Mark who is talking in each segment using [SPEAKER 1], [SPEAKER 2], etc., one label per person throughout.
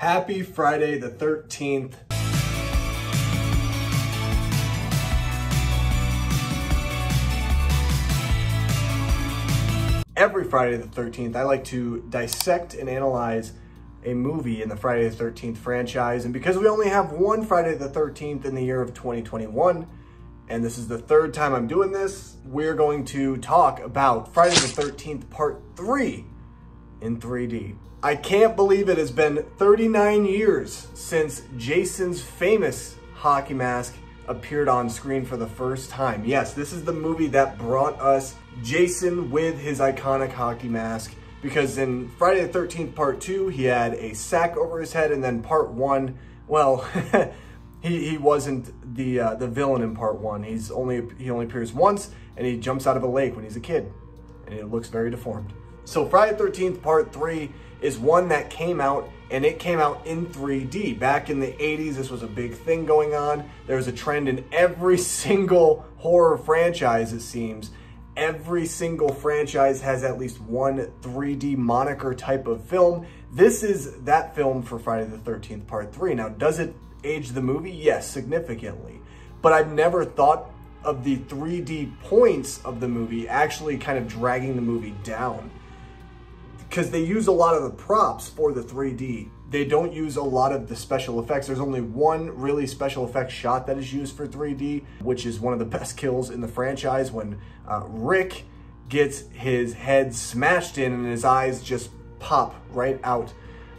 [SPEAKER 1] Happy Friday the 13th. Every Friday the 13th, I like to dissect and analyze a movie in the Friday the 13th franchise. And because we only have one Friday the 13th in the year of 2021, and this is the third time I'm doing this, we're going to talk about Friday the 13th Part 3 in 3D. I can't believe it has been 39 years since Jason's famous hockey mask appeared on screen for the first time. Yes, this is the movie that brought us Jason with his iconic hockey mask, because in Friday the 13th Part 2, he had a sack over his head, and then Part 1, well, he wasn't the villain in Part 1. He only appears once, and he jumps out of a lake when he's a kid, and it looks very deformed. So Friday the 13th Part 3 is one that came out, and it came out in 3D. Back in the 80s, this was a big thing going on. There was a trend in every single horror franchise, it seems. Every single franchise has at least one 3D moniker type of film. This is that film for Friday the 13th Part 3. Now, does it age the movie? Yes, significantly. But I've never thought of the 3D points of the movie actually kind of dragging the movie down, because they use a lot of the props for the 3D. They don't use a lot of the special effects. There's only one really special effects shot that is used for 3D, which is one of the best kills in the franchise, when Rick gets his head smashed in and his eyes just pop right out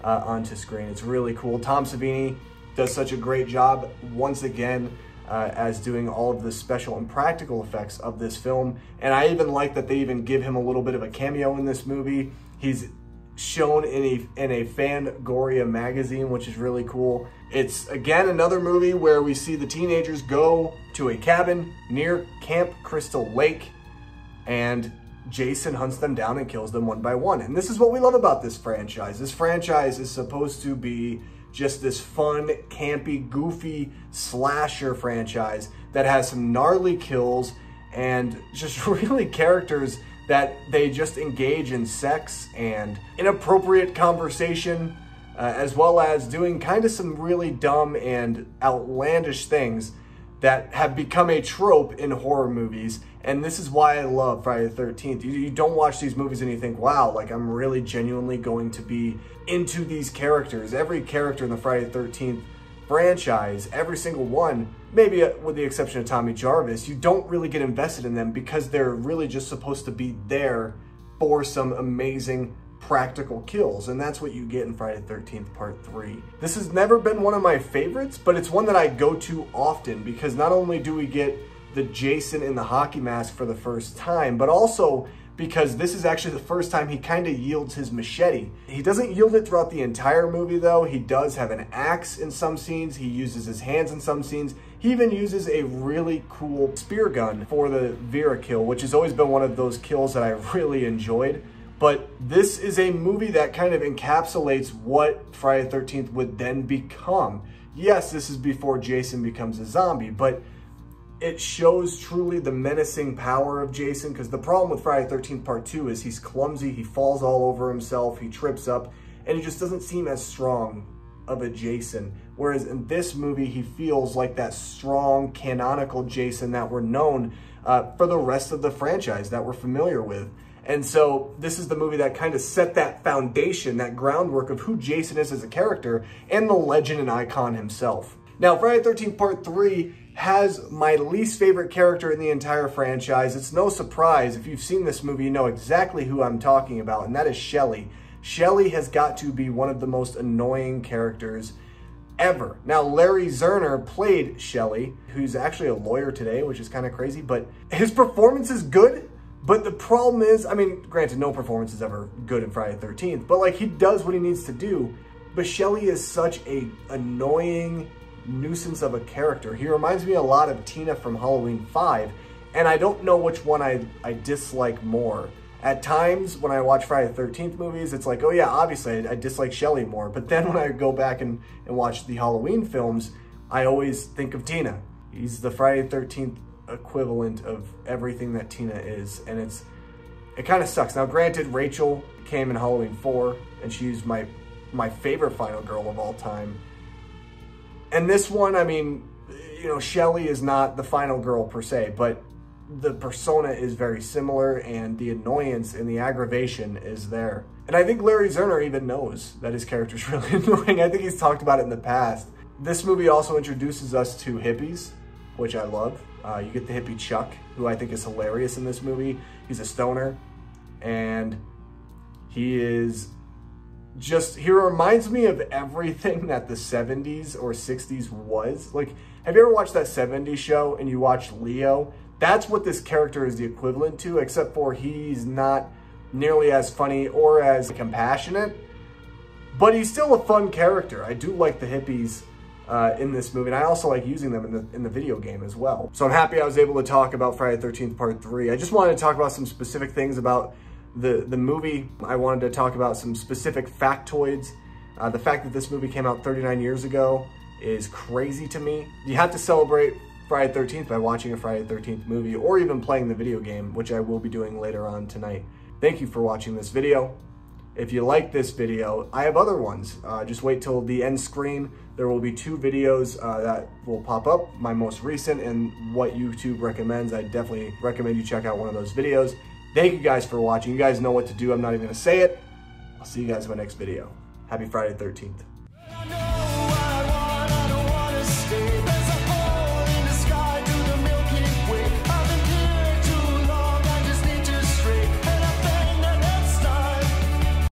[SPEAKER 1] onto screen. It's really cool. Tom Savini does such a great job once again as doing all of the special and practical effects of this film. And I even like that they even give him a little bit of a cameo in this movie. He's shown in a Fangoria magazine, which is really cool. It's, again, another movie where we see the teenagers go to a cabin near Camp Crystal Lake, and Jason hunts them down and kills them one by one. And this is what we love about this franchise. This franchise is supposed to be just this fun, campy, goofy slasher franchise that has some gnarly kills and just really characters that they just engage in sex and inappropriate conversation, as well as doing kind of some really dumb and outlandish things that have become a trope in horror movies. And this is why I love Friday the 13th. You don't watch these movies and you think, wow, like I'm really genuinely going to be into these characters. Every character in the Friday the 13th franchise, every single one, maybe with the exception of Tommy Jarvis, you don't really get invested in them because they're really just supposed to be there for some amazing practical kills. And that's what you get in Friday the 13th Part 3. This has never been one of my favorites, but it's one that I go to often, because not only do we get the Jason in the hockey mask for the first time, but also because this is actually the first time he kind of yields his machete. He doesn't yield it throughout the entire movie, though. He does have an axe in some scenes. He uses his hands in some scenes. He even uses a really cool spear gun for the Vera kill, which has always been one of those kills that I really enjoyed. But this is a movie that kind of encapsulates what Friday the 13th would then become. Yes, this is before Jason becomes a zombie, but it shows truly the menacing power of Jason, because the problem with Friday the 13th Part 2 is he's clumsy, he falls all over himself, he trips up, and he just doesn't seem as strong of a Jason. Whereas in this movie, he feels like that strong, canonical Jason that we're known for the rest of the franchise, that we're familiar with. And so this is the movie that kind of set that foundation, that groundwork of who Jason is as a character and the legend and icon himself. Now, Friday the 13th Part 3 has my least favorite character in the entire franchise. It's no surprise. If you've seen this movie, you know exactly who I'm talking about, and that is Shelly. Shelly has got to be one of the most annoying characters ever. Now, Larry Zerner played Shelly, who's actually a lawyer today, which is kind of crazy, but his performance is good. But the problem is, I mean, granted, no performance is ever good in Friday the 13th, but like, he does what he needs to do. But Shelly is such a annoying nuisance of a character. He reminds me a lot of Tina from Halloween 5, and I don't know which one I dislike more. At times, when I watch Friday the 13th movies, it's like, oh yeah, obviously I dislike Shelly more. But then when I go back and watch the Halloween films, I always think of Tina. He's the Friday the 13th equivalent of everything that Tina is, and it kind of sucks. Now, granted, Rachel came in Halloween 4, and she's my my favorite final girl of all time. And this one, I mean, you know, Shelly is not the final girl per se, but the persona is very similar, and the annoyance and the aggravation is there. And I think Larry Zerner even knows that his character's really annoying. I think he's talked about it in the past. This movie also introduces us to hippies, which I love. You get the hippie Chuck, who I think is hilarious in this movie. He's a stoner, and he reminds me of everything that the 70s or 60s was. Like, have you ever watched that 70s show and you watch Leo? That's what this character is the equivalent to, except for he's not nearly as funny or as compassionate, but he's still a fun character. I do like the hippies in this movie, and I also like using them in the video game as well. So I'm happy I was able to talk about Friday the 13th Part 3. I just wanted to talk about some specific things about the movie. I wanted to talk about some specific factoids. The fact that this movie came out 39 years ago is crazy to me. You have to celebrate Friday the 13th by watching a Friday the 13th movie, or even playing the video game, which I will be doing later on tonight. Thank you for watching this video. If you like this video, I have other ones. Just wait till the end screen. There will be 2 videos that will pop up, my most recent and what YouTube recommends. I definitely recommend you check out one of those videos. Thank you guys for watching. You guys know what to do. I'm not even gonna say it. I'll see you guys in my next video. Happy Friday the 13th.